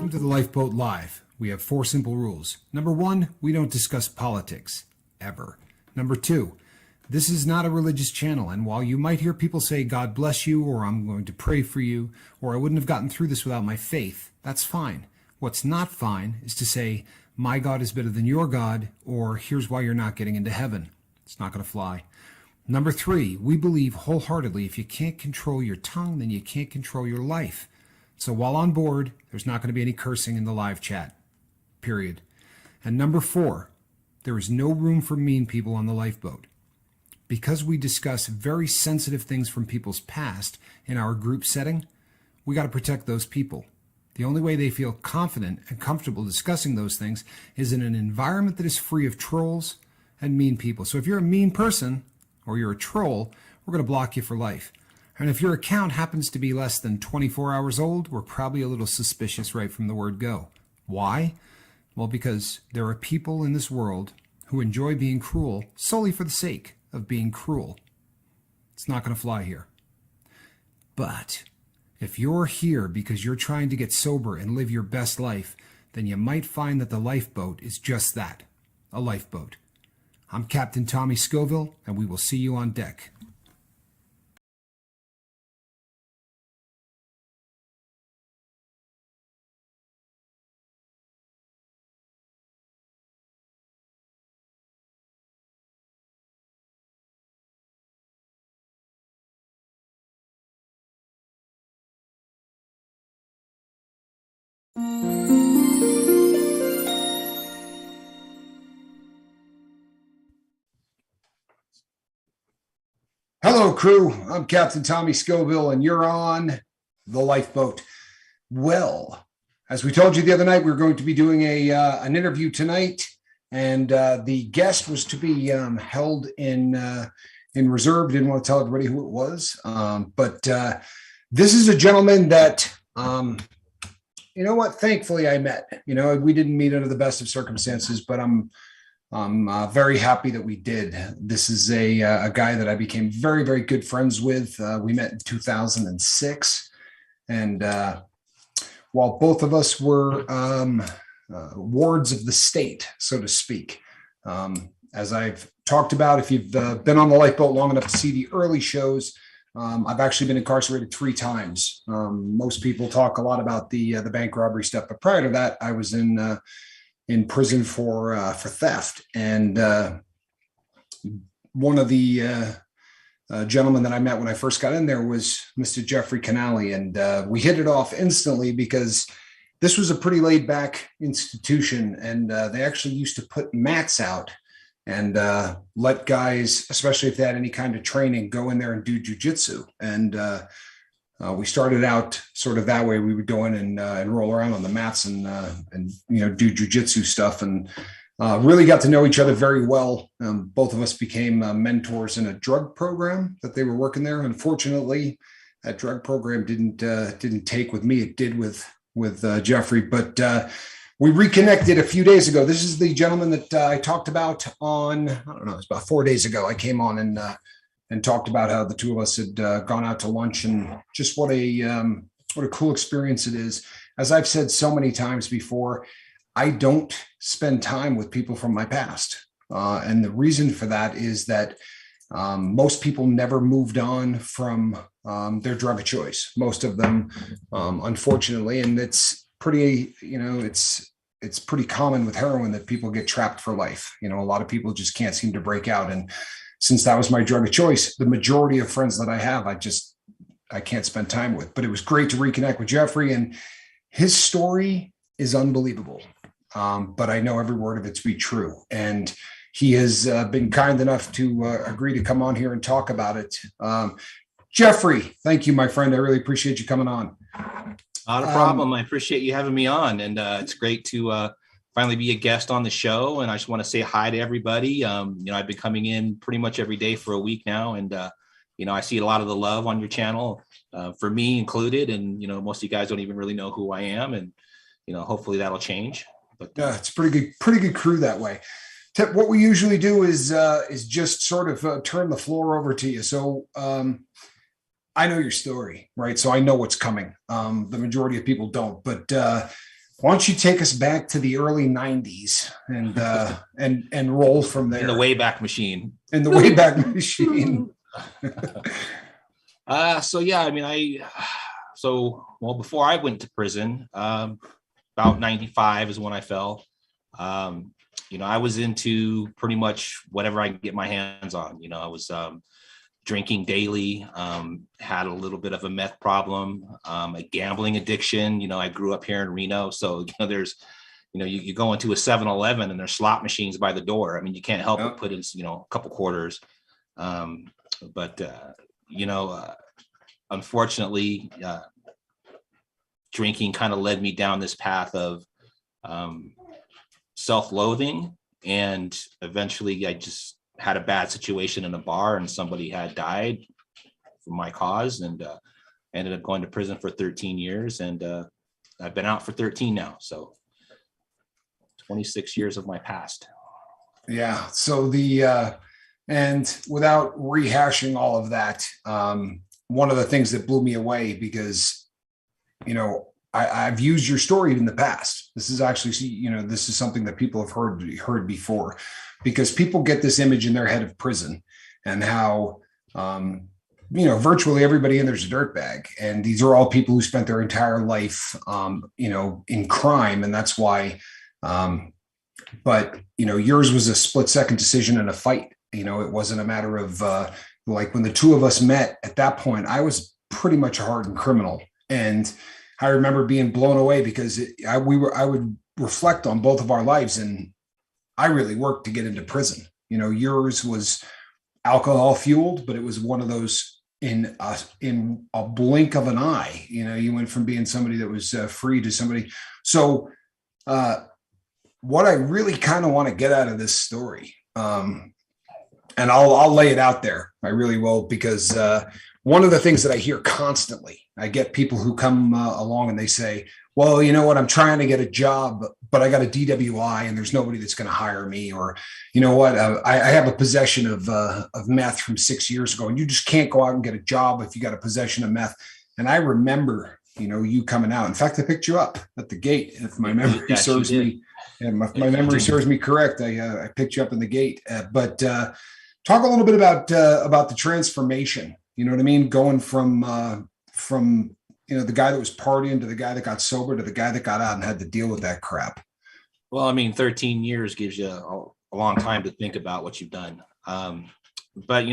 Welcome to the Lifeboat Live. We have 4 simple rules. Number 1, we don't discuss politics, ever. Number 2, this is not a religious channel, and while you might hear people say, God bless you, or I'm going to pray for you, or I wouldn't have gotten through this without my faith, that's fine. What's not fine is to say, my God is better than your God, or here's why you're not getting into heaven. It's not going to fly. Number 3, we believe wholeheartedly if you can't control your tongue, then you can't control your life. So while on board, there's not going to be any cursing in the live chat, period. And number 4, there is no room for mean people on the lifeboat. Because we discuss very sensitive things from people's past in our group setting, we got to protect those people. The only way they feel confident and comfortable discussing those things is in an environment that is free of trolls and mean people. So if you're a mean person or you're a troll, we're going to block you for life. And if your account happens to be less than 24 hours old, we're probably a little suspicious right from the word go. Why? Well, because there are people in this world who enjoy being cruel solely for the sake of being cruel. It's not going to fly here. But if you're here because you're trying to get sober and live your best life, then you might find that the lifeboat is just that, a lifeboat. I'm Captain Tommy Scoville, and we will see you on deck. Hello, crew. I'm Captain Tommy Scoville, and you're on the lifeboat. Well, as we told you the other night, we were going to be doing an interview tonight, and the guest was to be held in reserve. Didn't want to tell everybody who it was, but this is a gentleman that you know what? Thankfully, I met. You know, we didn't meet under the best of circumstances, but I'm very happy that we did. This is a guy that I became very, very good friends with. We met in 2006, and while both of us were wards of the state, so to speak, as I've talked about, if you've been on the lifeboat long enough to see the early shows, I've actually been incarcerated 3 times. Most people talk a lot about the bank robbery stuff, but prior to that, I was in prison for theft. And one of the gentlemen that I met when I first got in there was Mr. Jeffrey Canali, and we hit it off instantly because this was a pretty laid back institution, and they actually used to put mats out and let guys, especially if they had any kind of training, go in there and do jujitsu. And we started out sort of that way. We would go in and roll around on the mats and you know, do jujitsu stuff, and really got to know each other very well. Both of us became mentors in a drug program that they were working there. Unfortunately, that drug program didn't take with me. It did with Jeffrey, but we reconnected a few days ago. This is the gentleman that I talked about on, I don't know, it was about 4 days ago. I came on and talked about how the two of us had gone out to lunch, and just what a cool experience it is. As I've said so many times before, I don't spend time with people from my past. And the reason for that is that most people never moved on from their drug of choice. Most of them, unfortunately, and it's pretty, you know, it's pretty common with heroin that people get trapped for life. You know, a lot of people just can't seem to break out. And since that was my drug of choice, the majority of friends that I have, I can't spend time with. But it was great to reconnect with Jeffrey, and his story is unbelievable. But I know every word of it to be true. And he has been kind enough to agree to come on here and talk about it. Jeffrey, thank you, my friend. I really appreciate you coming on. Not a problem. I appreciate you having me on, and it's great to finally be a guest on the show. And I just want to say hi to everybody. You know, I've been coming in pretty much every day for a week now, and you know, I see a lot of the love on your channel, for me included. And you know, most of you guys don't even really know who I am, and you know, hopefully that'll change. But yeah, it's pretty good crew that way. What we usually do is just sort of turn the floor over to you. So I know your story, right? So I know what's coming. The majority of people don't, but why don't you take us back to the early 90s and roll from there. In the Wayback Machine. In the Wayback Machine. So yeah, I mean, before I went to prison, about 95 is when I fell. I was into pretty much whatever I could get my hands on. I was drinking daily, had a little bit of a meth problem, a gambling addiction. I grew up here in Reno. So, there's, you go into a 7-Eleven and there's slot machines by the door. I mean, you can't help but put in, a couple quarters. Unfortunately, drinking kind of led me down this path of self-loathing, and eventually I just had a bad situation in a bar and somebody had died for my cause, and ended up going to prison for 13 years, and I've been out for 13 now, so 26 years of my past. Yeah. So and without rehashing all of that, one of the things that blew me away, because, I've used your story in the past. This is actually, this is something that people have heard before, because people get this image in their head of prison and how, virtually everybody in there's a dirtbag. And these are all people who spent their entire life, in crime. And that's why, but yours was a split-second decision in a fight. It wasn't a matter of, like when the two of us met at that point, I was pretty much a hardened criminal. And I remember being blown away because I would reflect on both of our lives, and I really worked to get into prison. Yours was alcohol fueled, but it was one of those in a blink of an eye. You went from being somebody that was free to somebody. So what I really kind of want to get out of this story, and I'll lay it out there. I really will, because one of the things that I hear constantly, I get people who come along and they say, well, you know what, I'm trying to get a job, but I got a DWI and there's nobody that's going to hire me. Or, you know what, I have a possession of meth from 6 years ago, and you just can't go out and get a job if you got a possession of meth. And I remember, you coming out. In fact, I picked you up at the gate. If my memory serves me, my memory serves me correct, I picked you up in the gate. But talk a little bit about the transformation. You know what I mean? Going from the guy that was partying to the guy that got sober to the guy that got out and had to deal with that crap. Well, I mean, 13 years gives you a long time to think about what you've done. But,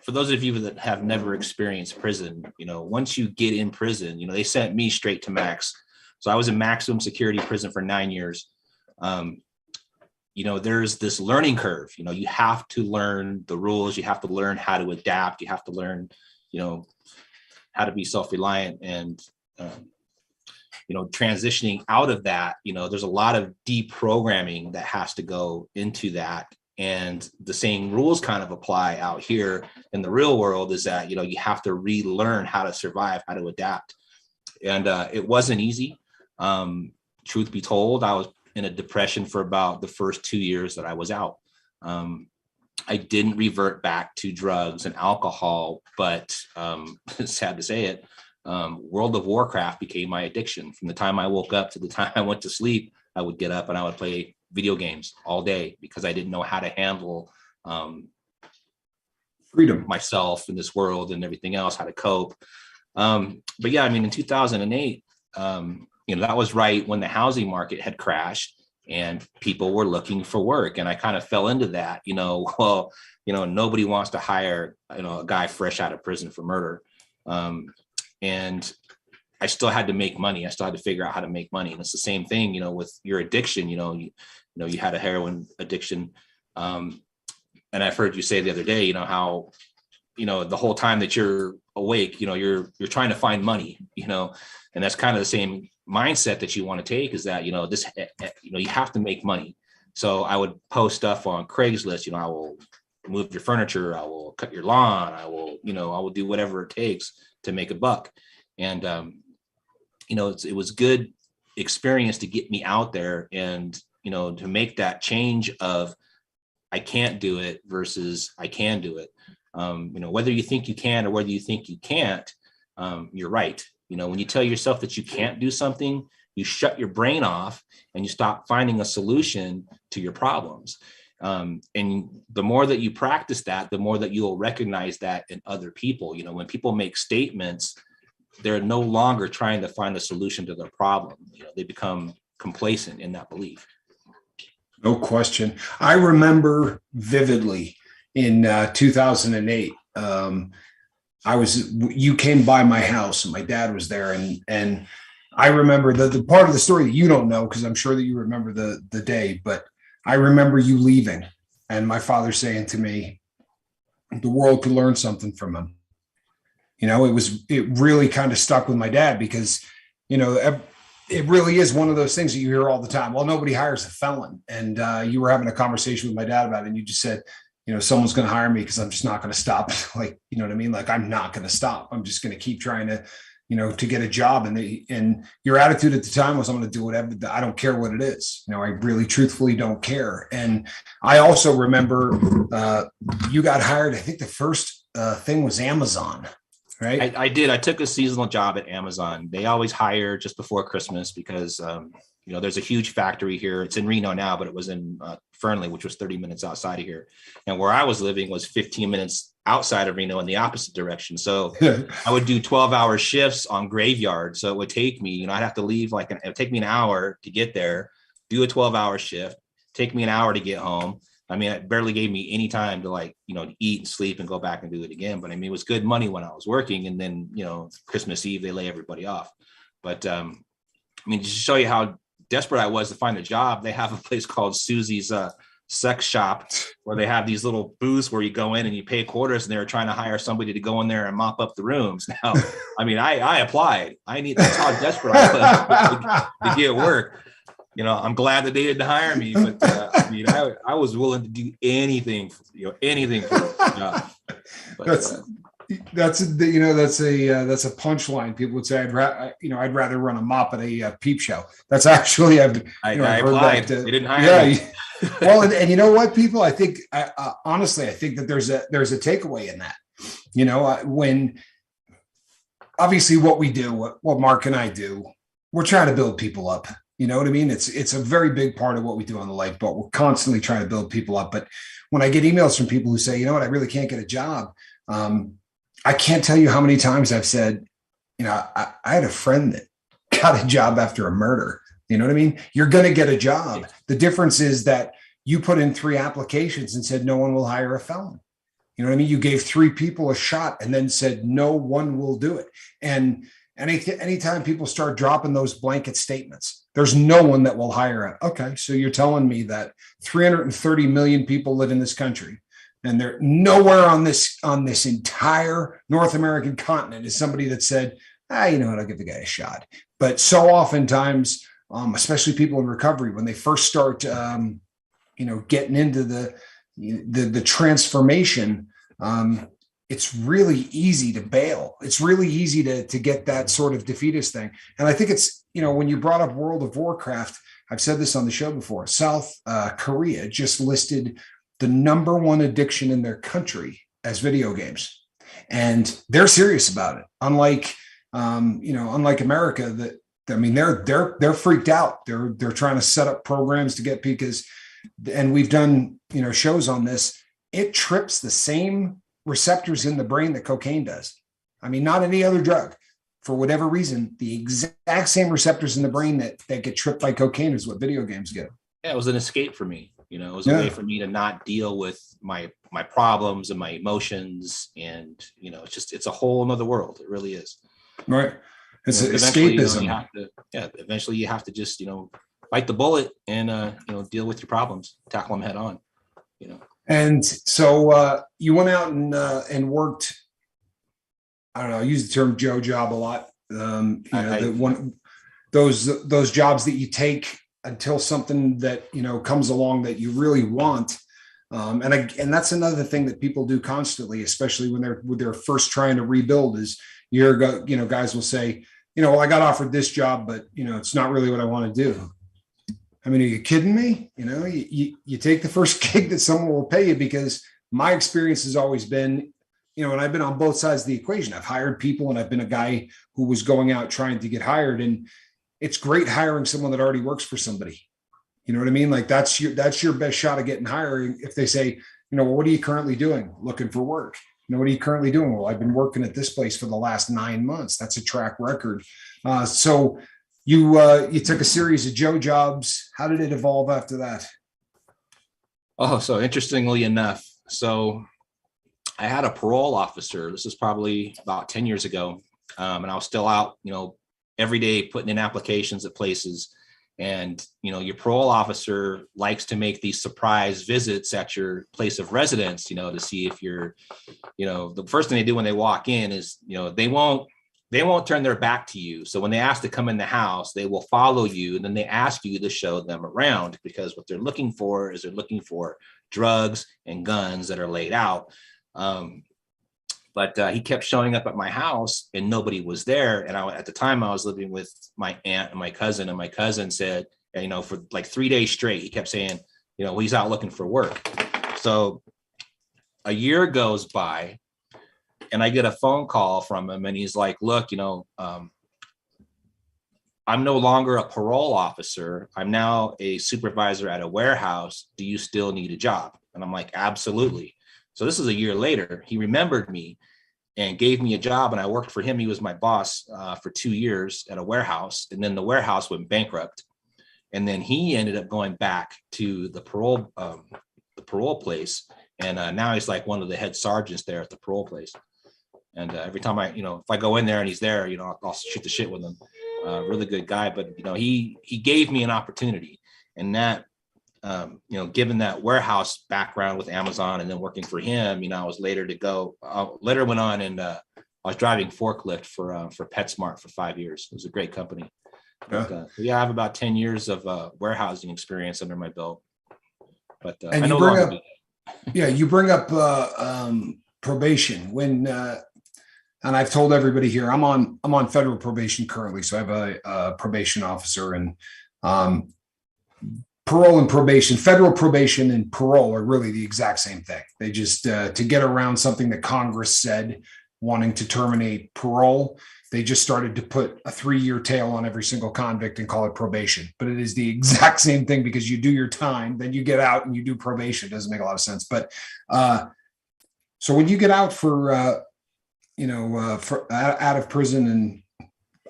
for those of you that have never experienced prison, once you get in prison, they sent me straight to max. So I was in maximum security prison for 9 years. There's this learning curve. You have to learn the rules. You have to learn how to adapt. You have to learn, how to be self-reliant, and, transitioning out of that, there's a lot of deprogramming that has to go into that. And the same rules kind of apply out here in the real world, is that, you have to relearn how to survive, how to adapt. And it wasn't easy. Truth be told, I was in a depression for about the first 2 years that I was out. I didn't revert back to drugs and alcohol, but it's sad to say it, World of Warcraft became my addiction. From the time I woke up to the time I went to sleep, I would get up and I would play video games all day, because I didn't know how to handle freedom, myself in this world and everything else, how to cope. But yeah, I mean, in 2008, that was right when the housing market had crashed and people were looking for work. And I kind of fell into that, nobody wants to hire, a guy fresh out of prison for murder. And I still had to make money. I still had to figure out how to make money. And it's the same thing, with your addiction, you had a heroin addiction. And I've heard you say the other day, how, the whole time that you're awake, you're trying to find money, and that's kind of the same mindset that you want to take, is that, you have to make money. So I would post stuff on Craigslist, I will move your furniture, I will cut your lawn, I will do whatever it takes to make a buck. And, it was good experience to get me out there and, to make that change of I can't do it versus I can do it. Whether you think you can or whether you think you can't, you're right. When you tell yourself that you can't do something, you shut your brain off and you stop finding a solution to your problems. And the more that you practice that, the more that you'll recognize that in other people. You know, when people make statements, they're no longer trying to find a solution to their problem. You know, they become complacent in that belief. No question. I remember vividly in 2008. You came by my house and my dad was there, and I remember the part of the story that you don't know, because I'm sure that you remember the day, but I remember you leaving and my father saying to me, the world could learn something from him. You know, it really kind of stuck with my dad, because, you know, it really is one of those things that you hear all the time. Well, nobody hires a felon. And you were having a conversation with my dad about it, and you just said, you know, someone's going to hire me because I'm just not going to stop. Like, you know what I mean? Like, I'm not going to stop. I'm just going to keep trying to, you know, to get a job. And your attitude at the time was, I'm going to do whatever. I don't care what it is. You know, I really truthfully don't care. And I also remember you got hired. I think the first thing was Amazon. Right. I did. I took a seasonal job at Amazon. They always hire just before Christmas because, you know, there's a huge factory here. It's in Reno now, but it was in Fernley, which was 30 minutes outside of here. And where I was living was 15 minutes outside of Reno in the opposite direction. So I would do 12-hour shifts on graveyard. So it would take me, you know, I'd have to leave it would take me an hour to get there, do a 12-hour shift, take me an hour to get home. I mean, it barely gave me any time to, like, you know, eat and sleep and go back and do it again. But I mean, it was good money when I was working. And then, you know, Christmas Eve, they lay everybody off. But I mean, just to show you how desperate I was to find a job, they have a place called Susie's Sex Shop, where they have these little booths where you go in and you pay quarters, and they were trying to hire somebody to go in there and mop up the rooms. Now, I mean, I applied. That's how desperate I was to get work. You know, I'm glad that they didn't hire me, but I mean, I was willing to do anything, anything for the job. But, that's a punchline. People would say, I'd rather run a mop at a peep show. That's actually, I applied. They didn't hire me. Well, and you know what, people, I think, honestly, I think that there's a takeaway in that. You know, when obviously what we do, what Mark and I do, we're trying to build people up. You know what I mean? It's a very big part of what we do on the Lifeboat. We're constantly trying to build people up. But when I get emails from people who say, you know what, I really can't get a job. I can't tell you how many times I've said, you know, I had a friend that got a job after a murder. You know what I mean? You're going to get a job. The difference is that you put in 3 applications and said, no one will hire a felon. You know what I mean? You gave 3 people a shot and then said, no one will do it. And anytime people start dropping those blanket statements, there's no one that will hire it. Okay, so you're telling me that 330 million people live in this country, and they're nowhere on this entire North American continent is somebody that said, you know what, I'll give the guy a shot. But so oftentimes, especially people in recovery, when they first start, getting into the transformation, it's really easy to bail. It's really easy to get that sort of defeatist thing. And I think it's, you know, when you brought up World of Warcraft, I've said this on the show before, South Korea just listed the number 1 addiction in their country as video games. And they're serious about it. Unlike America, they're freaked out. They're trying to set up programs to get, because, and we've done, you know, shows on this, it trips the same receptors in the brain that cocaine does. I mean, not any other drug. For whatever reason, the exact same receptors in the brain that get tripped by cocaine is what video games get. Yeah, it was an escape for me. You know, it was a way for me to not deal with my problems and my emotions. And, you know, it's a whole nother world. It really is. Right. It's escapism. Eventually you have to just, you know, bite the bullet and, deal with your problems, tackle them head on, you know. And so you went out and worked, I don't know, I use the term Joe job a lot. Those jobs that you take until something that, you know, comes along that you really want. And that's another thing that people do constantly, especially when they're first trying to rebuild, is guys will say, you know, well, I got offered this job, but, you know, it's not really what I want to do. I mean, are you kidding me? You know, you take the first gig that someone will pay you, because my experience has always been, you know, and I've been on both sides of the equation. I've hired people, and I've been a guy who was going out trying to get hired. And it's great hiring someone that already works for somebody. You know what I mean? Like that's your best shot of getting hired. If they say, well, what are you currently doing? Looking for work. What are you currently doing? Well, I've been working at this place for the last 9 months. That's a track record. So you took a series of Joe jobs. How did it evolve after that? Oh, so interestingly enough, so I had a parole officer. This is probably about 10 years ago. And I was still out, every day putting in applications at places. And, your parole officer likes to make these surprise visits at your place of residence, to see if you're, the first thing they do when they walk in is, they won't turn their back to you. So when they ask to come in the house, they will follow you. And then they ask you to show them around, because what they're looking for is drugs and guns that are laid out. But he kept showing up at my house and nobody was there. And at the time I was living with my aunt and my cousin said, for like 3 days straight, he kept saying, he's out looking for work. So a year goes by and I get a phone call from him and he's like, look, I'm no longer a parole officer. I'm now a supervisor at a warehouse. Do you still need a job? And I'm like, absolutely. So this is a year later. He remembered me and gave me a job, and I worked for him. He was my boss for 2 years at a warehouse, and then the warehouse went bankrupt. And then he ended up going back to the parole place, and now he's like one of the head sergeants there at the parole place. And every time if I go in there and he's there, I'll shoot the shit with him. Really good guy, but he gave me an opportunity, and that. Given that warehouse background with Amazon and then working for him, I was later went on and I was driving forklift for PetSmart for 5 years. It was a great company. But, I have about 10 years of warehousing experience under my belt. But and you bring up probation when, and I've told everybody here, I'm on federal probation currently. So I have a probation officer, and parole and probation, federal probation and parole are really the exact same thing. They just, to get around something that Congress said, wanting to terminate parole, they just started to put a 3-year tail on every single convict and call it probation. But it is the exact same thing, because you do your time, then you get out and you do probation. It doesn't make a lot of sense. But so when you get out for out of prison, and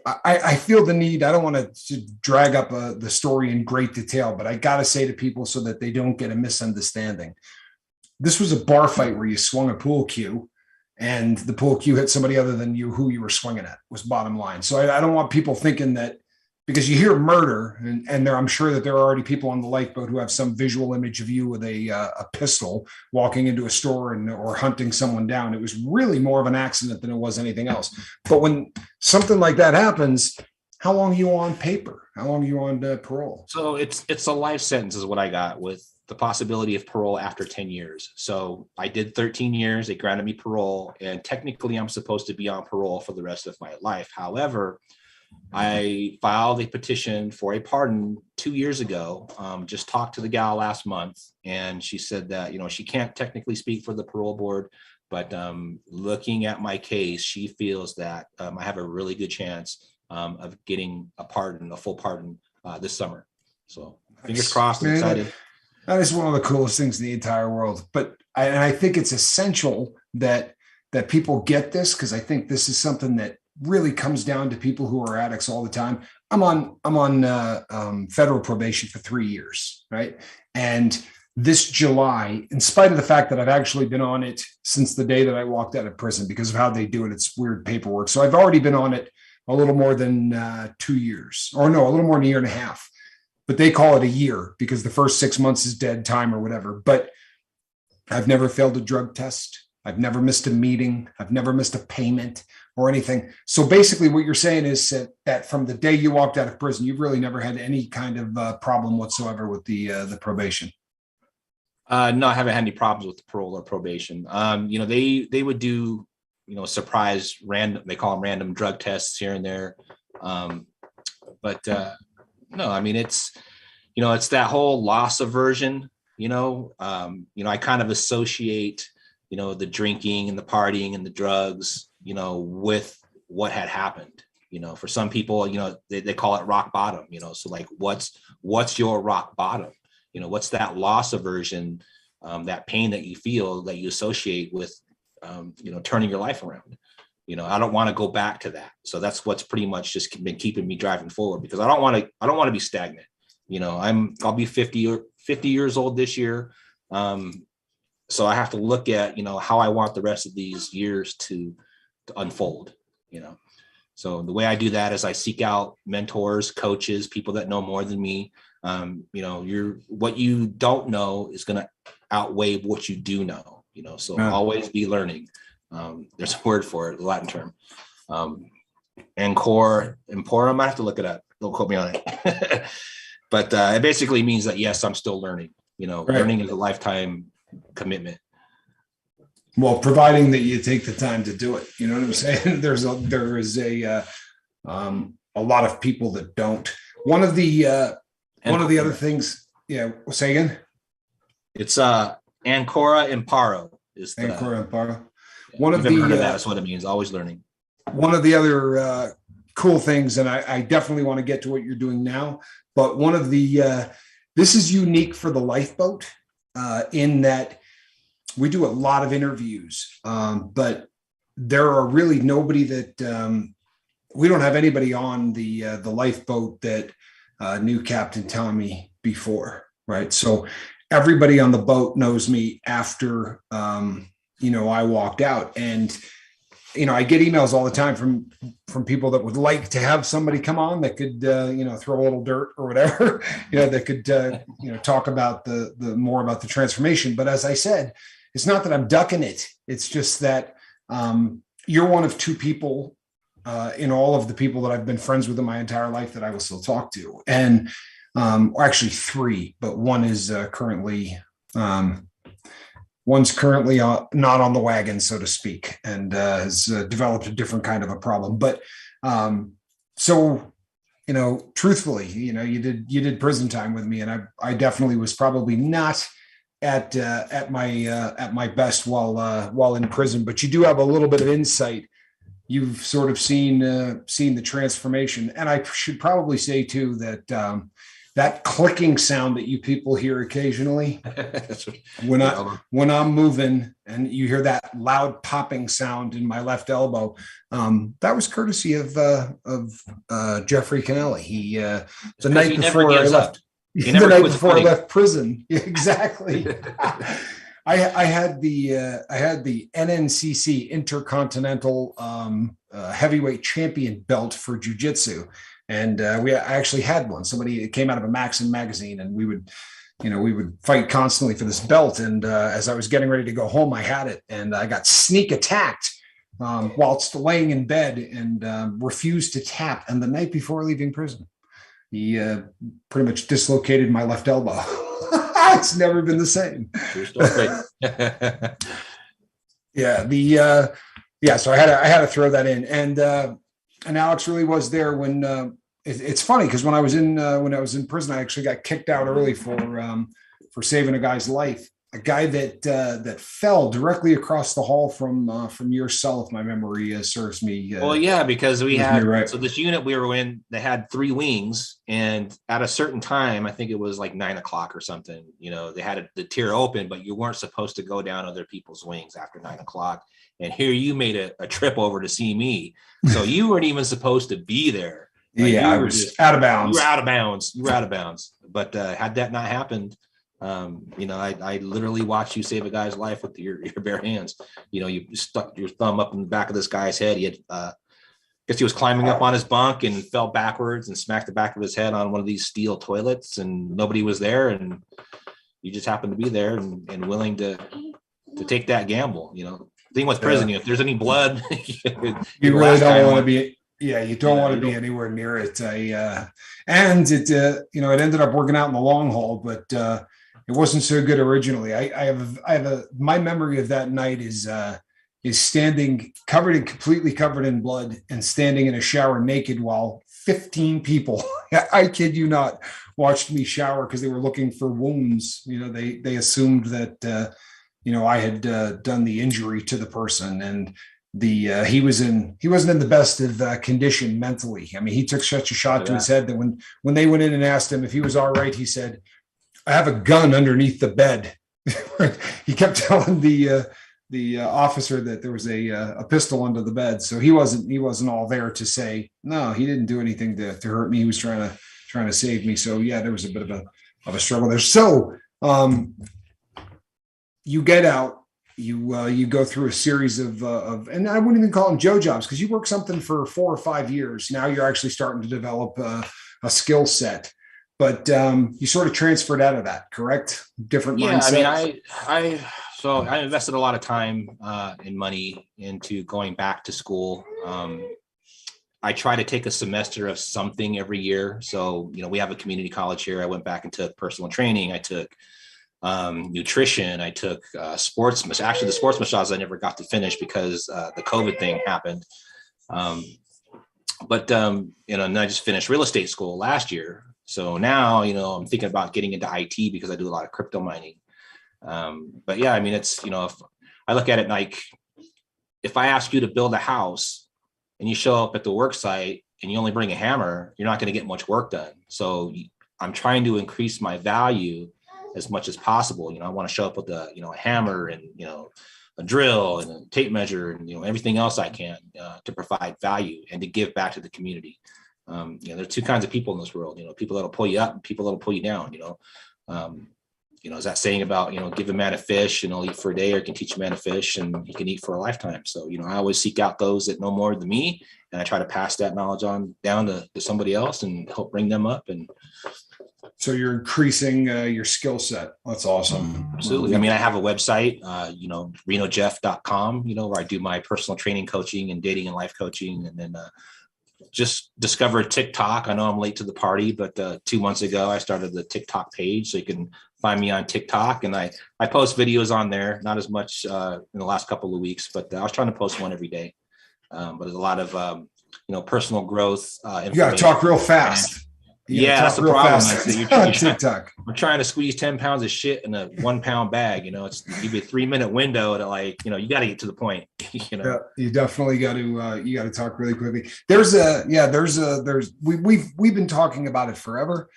I feel the need, I don't want to drag up the story in great detail, but I got to say to people so that they don't get a misunderstanding. This was a bar fight where you swung a pool cue and the pool cue hit somebody other than you, who you were swinging at, was bottom line. So I don't want people thinking that, because you hear murder and I'm sure that there are already people on the lifeboat who have some visual image of you with a pistol walking into a store or hunting someone down. It was really more of an accident than it was anything else. But when something like that happens, how long are you on paper? How long are you on parole? So it's a life sentence is what I got, with the possibility of parole after 10 years. So I did 13 years. They granted me parole, and technically I'm supposed to be on parole for the rest of my life. However, I filed a petition for a pardon 2 years ago. Just talked to the gal last month, and she said that, she can't technically speak for the parole board, but looking at my case, she feels that I have a really good chance of getting a full pardon this summer. So fingers crossed. I'm excited. That is one of the coolest things in the entire world. But I think it's essential that people get this, because I think this is something that really comes down to people who are addicts all the time. I'm on federal probation for 3 years, right? And this July, in spite of the fact that I've actually been on it since the day that I walked out of prison, because of how they do it, it's weird paperwork. So I've already been on it a little more than 2 years, or no, a little more than a year and a half. But they call it a year because the first 6 months is dead time or whatever. But I've never failed a drug test. I've never missed a meeting. I've never missed a payment or anything. So basically what you're saying is that from the day you walked out of prison, you've really never had any kind of problem whatsoever with the probation. No, I haven't had any problems with the parole or probation. They would do, surprise random, they call them random drug tests here and there. But no, I mean, it's that whole loss aversion, I kind of associate, the drinking and the partying and the drugs, with what had happened. For some people, they call it rock bottom, so like, what's your rock bottom? What's that loss aversion, that pain that you feel that you associate with, turning your life around. I don't want to go back to that. So that's what's pretty much just been keeping me driving forward, because I don't want to be stagnant. I'll be 50 years old this year. So I have to look at, how I want the rest of these years to unfold, So the way I do that is I seek out mentors, coaches, people that know more than me. What you don't know is going to outweigh what you do know, so always be learning. There's a word for it, a Latin term. Emporum, I have to look it up. Don't quote me on it. But it basically means that, yes, I'm still learning. Right. Learning is a lifetime commitment. Well, providing that you take the time to do it, you know what I'm saying? There is a lot of people that don't. One of the other things, say again. It's Ancora Imparo is the Ancora Imparo. One of the heard of that. That's what it means. Always learning. One of the other cool things, and I definitely want to get to what you're doing now, but one of the this is unique for the lifeboat in that we do a lot of interviews, but there are really nobody that we don't have anybody on the lifeboat that knew Captain Tommy before, right? So everybody on the boat knows me after I walked out, and I get emails all the time from people that would like to have somebody come on that could throw a little dirt or whatever, that could talk about the more about the transformation. But as I said, it's not that I'm ducking it. It's just that you're one of two people in all of the people that I've been friends with in my entire life that I will still talk to. And actually three, but one is currently not on the wagon, so to speak, and has developed a different kind of a problem. But truthfully, you did prison time with me, and I definitely was probably not at my best while in prison. But you do have a little bit of insight. You've sort of seen the transformation, and I should probably say too that that clicking sound that you people hear occasionally when I'm moving, and you hear that loud popping sound in my left elbow, that was courtesy of Jeffrey Kennelly. He the night before I left. The night before I left prison. Exactly. I had the NNCC Intercontinental Heavyweight Champion belt for jiu-jitsu. And I actually had one. Somebody, it came out of a Maxim magazine, and we would fight constantly for this belt. And as I was getting ready to go home, I had it, and I got sneak attacked whilst laying in bed, and refused to tap. And the night before leaving prison, he pretty much dislocated my left elbow. It's never been the same. So I had to throw that in, and Alex really was there when. It's funny because when I was in prison, I actually got kicked out early for saving a guy's life. A guy that fell directly across the hall from your cell, if my memory serves me. Well, yeah, because we had right. So this unit we were in, they had 3 wings, and at a certain time, I think it was like 9:00 or something. They had the tier open, but you weren't supposed to go down other people's wings after 9:00. And here you made a trip over to see me, so you weren't even supposed to be there. Like, I was out of bounds. You were out of bounds. But had that not happened, I literally watched you save a guy's life with your bare hands. You stuck your thumb up in the back of this guy's head. He had, guess he was climbing up on his bunk and fell backwards and smacked the back of his head on one of these steel toilets, and nobody was there, and you just happened to be there and willing to take that gamble. The thing with prison, if there's any blood, you really don't want to be. Yeah, you don't want to be anywhere near it. And it ended up working out in the long haul, but it wasn't so good originally. I have my memory of that night is standing completely covered in blood and standing in a shower naked while 15 people, I kid you not, watched me shower because they were looking for wounds. They assumed that I had done the injury to the person, and he wasn't in the best of condition mentally. I mean, he took such a shot to his head that when they went in and asked him if he was all right, he said, "I have a gun underneath the bed." He kept telling the officer that there was a pistol under the bed, so he wasn't all there to say no. He didn't do anything to hurt me. He was trying to save me. So yeah, there was a bit of a struggle there. So you get out. You go through a series of and I wouldn't even call them Joe jobs because you work something for 4 or 5 years. Now you're actually starting to develop a skill set, but you sort of transferred out of that, correct? Different mindset. I mean, I invested a lot of time and money into going back to school. I try to take a semester of something every year. So, we have a community college here. I went back and took personal training. I took nutrition. I took sports. Actually, the sports massage I never got to finish because the COVID thing happened. And I just finished real estate school last year. So now, I'm thinking about getting into IT because I do a lot of crypto mining. But yeah, I mean, it's, if I look at it like, if I ask you to build a house and you show up at the work site and you only bring a hammer, you're not going to get much work done. So I'm trying to increase my value as much as possible. I want to show up with a hammer and, a drill and a tape measure and, everything else I can to provide value and to give back to the community. There are two kinds of people in this world, people that'll pull you up and people that'll pull you down, is that saying about, give a man a fish and he'll eat for a day, or can teach a man to fish and he can eat for a lifetime. So, I always seek out those that know more than me, and I try to pass that knowledge on down to somebody else and help bring them up. And so you're increasing your skill set. That's awesome. Absolutely. I mean, I have a website, renojeff.com, where I do my personal training, coaching and dating and life coaching. And then just discovered TikTok. I know I'm late to the party, but 2 months ago, I started the TikTok page. So you can find me on TikTok, and I post videos on there, not as much in the last couple of weeks, but I was trying to post one every day. But there's a lot of, personal growth. You got to talk real fast. Yeah, that's the problem. You're TikTok. I'm trying to squeeze 10 pounds of shit in a 1 pound bag. It's give you a 3-minute window to you got to get to the point. Yeah, you definitely got to talk really quickly. We've been talking about it forever.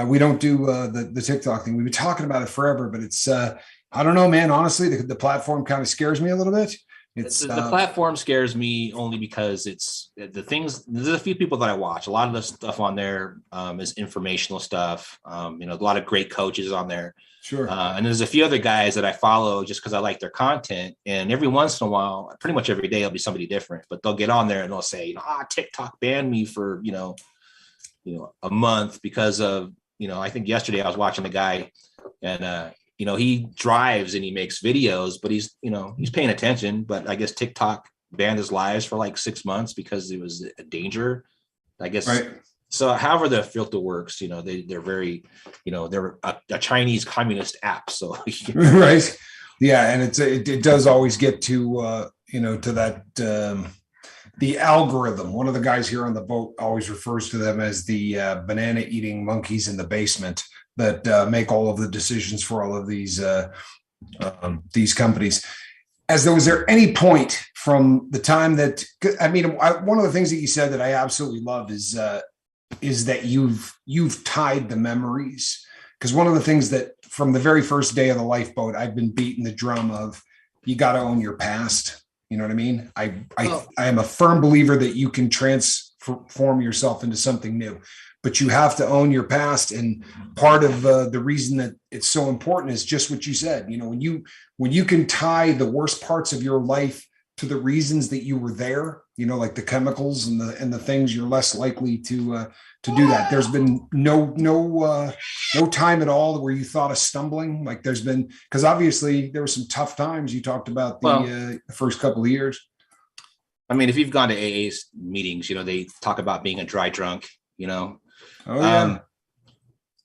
We don't do the TikTok thing. We've been talking about it forever, but it's I don't know, man. Honestly, the platform kind of scares me a little bit. The platform scares me only because it's the things. There's a few people that I watch. A lot of the stuff on there is informational stuff. A lot of great coaches on there. Sure. And there's a few other guys that I follow just because I like their content. And every once in a while, pretty much every day, it'll be somebody different. But they'll get on there and they'll say, TikTok banned me for a month because of I think yesterday I was watching a guy and he drives and he makes videos, but he's paying attention. But I guess TikTok banned his lives for like 6 months because it was a danger, I guess. Right. So however the filter works, they're very, they're a Chinese communist app. So right. Yeah. And it does always get to, to that, the algorithm. One of the guys here on the boat always refers to them as the banana eating monkeys in the basement that make all of the decisions for all of these companies. Was there any point from the time that, one of the things that you said that I absolutely love is that you've tied the memories. Because one of the things that from the very first day of the lifeboat, I've been beating the drum of, you got to own your past. You know what I mean? I am a firm believer that you can transform yourself into something new, but you have to own your past. And part of the reason that it's so important is just what you said. When you can tie the worst parts of your life to the reasons that you were there, like the chemicals and the things, you're less likely to do that. There's been no time at all where you thought of stumbling. Like there's been, because obviously there were some tough times. You talked about the first couple of years. I mean, if you've gone to AA meetings, they talk about being a dry drunk, Oh, yeah.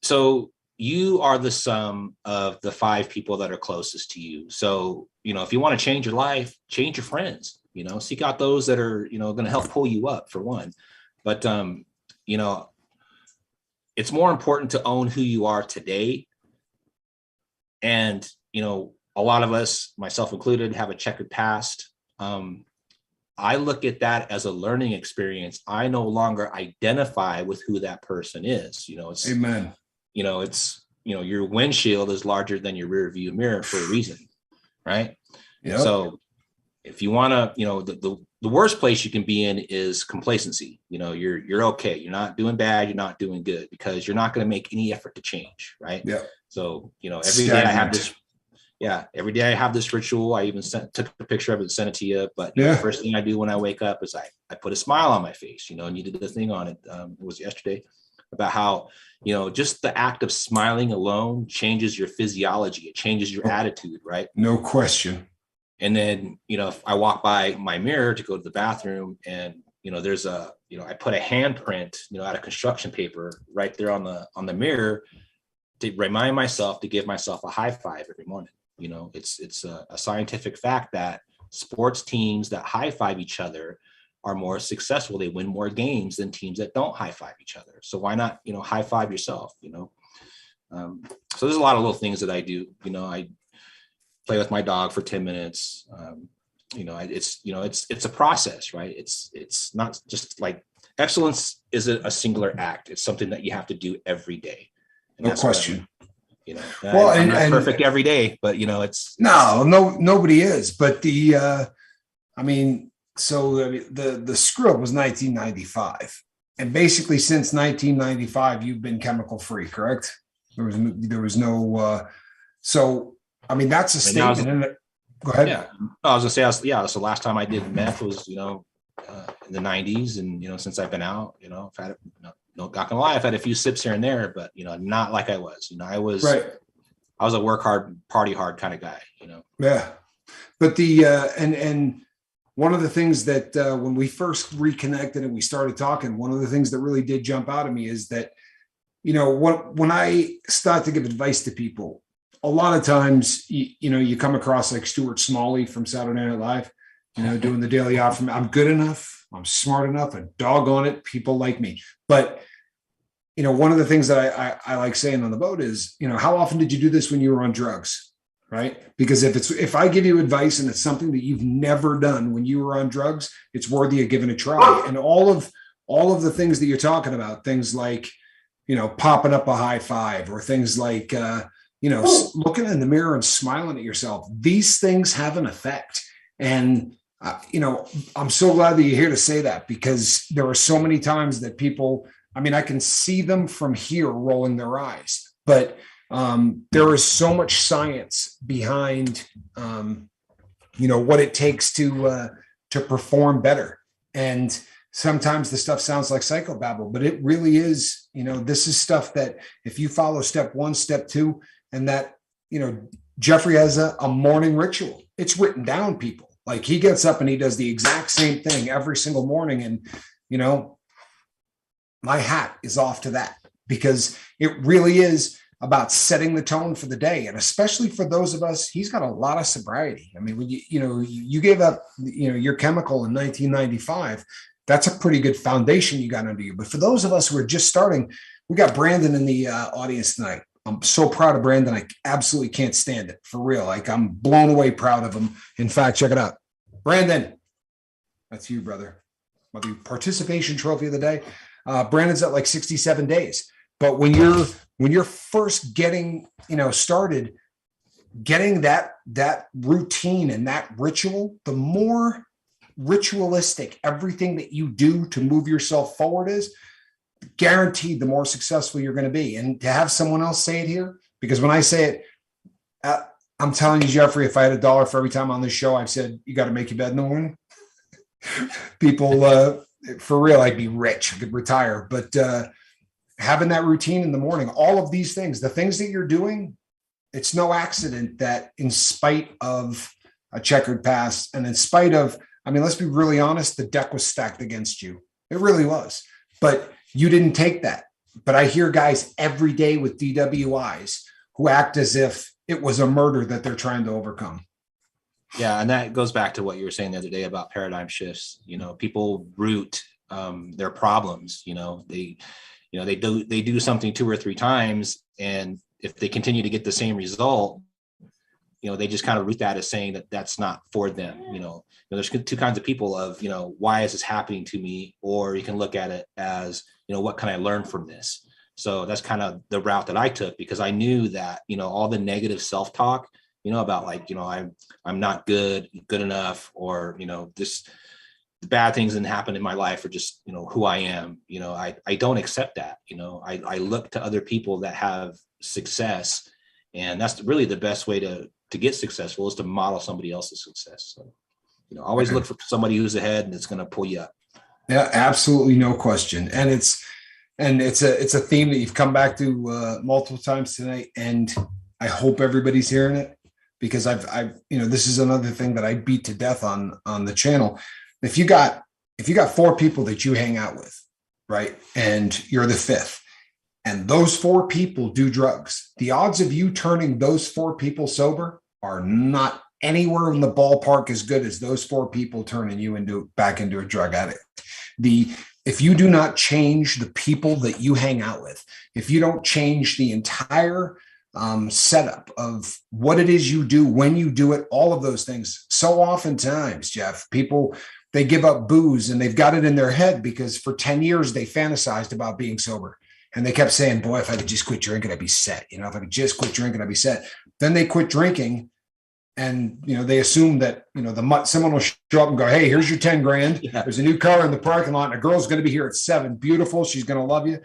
So you are the sum of the 5 people that are closest to you. So, if you want to change your life, change your friends, seek out those that are, going to help pull you up for one. But, it's more important to own who you are today. And, a lot of us, myself included, have a checkered past. I look at that as a learning experience. I no longer identify with who that person is. It's, Amen. Your windshield is larger than your rear view mirror for a reason. Right. Yep. So if you want to, the worst place you can be in is complacency. You're okay. You're not doing bad. You're not doing good, because you're not going to make any effort to change. Right. Yeah. So, every day I have this. Yeah. Every day I have this ritual. I even took a picture of it and sent it to you. But the first thing I do when I wake up is I put a smile on my face, and you did the thing on it. It was yesterday about how, just the act of smiling alone changes your physiology. It changes your attitude. Right. No question. And then, if I walk by my mirror to go to the bathroom and, there's I put a handprint, out of construction paper right there on the mirror to remind myself to give myself a high five every morning. It's a scientific fact that sports teams that high five each other are more successful. They win more games than teams that don't high five each other. So why not, high five yourself, so there's a lot of little things that I do. I play with my dog for 10 minutes. It's a process, right? It's not just like excellence isn't a singular act. It's something that you have to do every day. And no question. I'm not perfect every day, but it's nobody is. But the screw up was 1995, and basically since 1995, you've been chemical free, correct? There was no. So that's a statement. Go ahead. Yeah, I was gonna say, that's the last time I did meth was in the 90s, and since I've been out, I've had not gonna lie, I've had a few sips here and there, but not like I was. I was right. I was a work hard, party hard kind of guy. Yeah, but the and one of the things that when we first reconnected and we started talking, one of the things that really did jump out at me is that when I start to give advice to people, a lot of times you come across like Stuart Smalley from Saturday Night Live, doing the daily affirmation. I'm good enough. I'm smart enough, and doggone it, people like me. But one of the things that I like saying on the boat is, how often did you do this when you were on drugs, right? Because if I give you advice and it's something that you've never done when you were on drugs, it's worthy of giving a try. And all of the things that you're talking about, things like, popping up a high five, or things like, looking in the mirror and smiling at yourself, these things have an effect. And, I'm so glad that you're here to say that, because there are so many times that people, I can see them from here rolling their eyes, but there is so much science behind, what it takes to perform better. And sometimes the stuff sounds like psychobabble, but it really is, this is stuff that if you follow step 1, step 2, and that, Jeffrey has a morning ritual. It's written down, people. Like, he gets up and he does the exact same thing every single morning. And, my hat is off to that, because it really is about setting the tone for the day. And especially for those of us, he's got a lot of sobriety. When you gave up, your chemical in 1995, that's a pretty good foundation you got under you. But for those of us who are just starting, we got Brandon in the audience tonight. I'm so proud of Brandon. I absolutely can't stand it, for real. Like, I'm blown away proud of him. In fact, check it out. Brandon, that's you, brother. The participation trophy of the day. Brandon's at like 67 days. But when you're first getting, started, getting that routine and that ritual, the more ritualistic everything that you do to move yourself forward is, guaranteed the more successful you're going to be. And to have someone else say it here, because when I say it, I'm telling you, Jeffrey, if I had $1 for every time on this show I've said, you got to make your bed in the morning, people, for real, I'd be rich. I could retire. But having that routine in the morning, all of these things, the things that you're doing, it's no accident that in spite of a checkered past and in spite of, let's be really honest, the deck was stacked against you. It really was. But you didn't take that. But I hear guys every day with DWIs who act as if it was a murder that they're trying to overcome. Yeah. And that goes back to what you were saying the other day about paradigm shifts. People root their problems. They do something 2 or 3 times. And if they continue to get the same result, they just kind of root that as saying that that's not for them. There's two kinds of people of, why is this happening to me? Or you can look at it as, what can I learn from this? So that's kind of the route that I took, because I knew that, all the negative self-talk, about like, I'm not good enough, or, this the bad things that happen in my life are just, who I am. I don't accept that. I look to other people that have success, and that's really the best way to get successful, is to model somebody else's success. So, always look for somebody who's ahead and it's going to pull you up. Yeah, absolutely. No question. And it's a theme that you've come back to multiple times tonight. And I hope everybody's hearing it, because I've this is another thing that I beat to death on the channel. If you got 4 people that you hang out with, right, and you're the 5th, and those 4 people do drugs, the odds of you turning those 4 people sober are not anywhere in the ballpark as good as those 4 people turning you back into a drug addict. If you do not change the people that you hang out with, if you don't change the entire setup of what it is you do, when you do it, all of those things, so oftentimes, Jeff, people, they give up booze and they've got it in their head because for 10 years they fantasized about being sober. And they kept saying, boy, if I could just quit drinking, I'd be set. If I could just quit drinking, I'd be set. Then they quit drinking, and, they assume that, someone will show up and go, hey, here's your 10 grand. Yeah. There's a new car in the parking lot, and a girl's going to be here at 7. Beautiful. She's going to love you,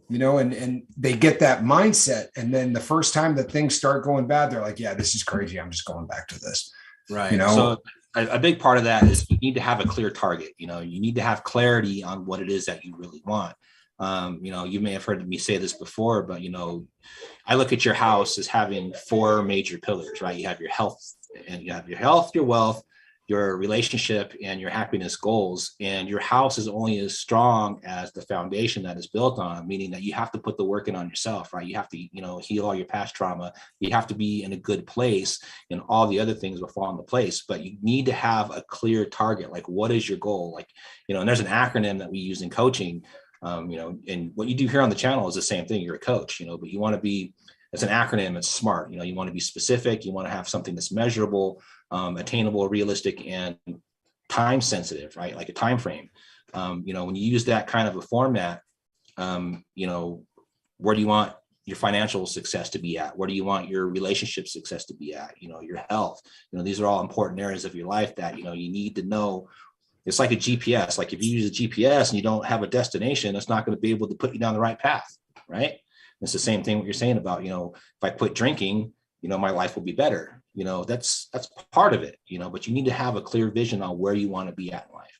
and they get that mindset. And then the first time that things start going bad, they're like, yeah, this is crazy. I'm just going back to this. Right. So a big part of that is you need to have a clear target. You need to have clarity on what it is that you really want. You may have heard me say this before, but, I look at your house as having 4 major pillars, right? You have your health, your wealth, your relationship, and your happiness goals. And your house is only as strong as the foundation that is built on, meaning that you have to put the work in on yourself, right? You have to, heal all your past trauma. You have to be in a good place, and all the other things will fall into place. But you need to have a clear target. Like, what is your goal? Like, and there's an acronym that we use in coaching. And what you do here on the channel is the same thing. You're a coach, but you want to be, it's an acronym. It's SMART. You want to be specific. You want to have something that's measurable, attainable, realistic, and time sensitive, right? Like a time frame. When you use that kind of a format, where do you want your financial success to be at? Where do you want your relationship success to be at? Your health. These are all important areas of your life that, you need to know. It's like a GPS. Like if you use a GPS and you don't have a destination, it's not going to be able to put you down the right path, right? It's the same thing what you're saying about, if I quit drinking, my life will be better. That's part of it, but you need to have a clear vision on where you want to be at in life.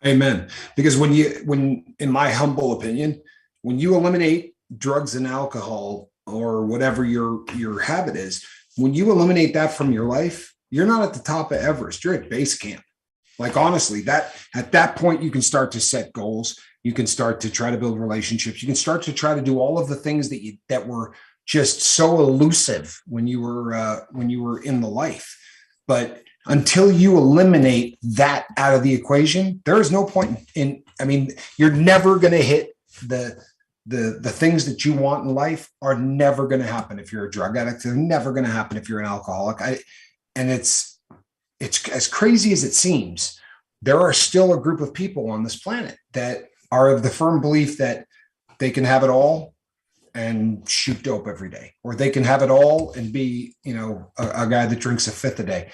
Amen. Because when in my humble opinion, when you eliminate drugs and alcohol or whatever your habit is, when you eliminate that from your life, you're not at the top of Everest, you're at base camp. Like, honestly, that at that point, you can start to set goals. You can start to try to build relationships. You can start to try to do all of the things that were just so elusive when you were in the life. But until you eliminate that out of the equation, there is no point in. I mean, you're never going to hit the things that you want in life are never going to happen if you're a drug addict. They're never going to happen if you're an alcoholic. It's as crazy as it seems, there are still a group of people on this planet that are of the firm belief that they can have it all and shoot dope every day, or they can have it all and be, a guy that drinks a 5th a day.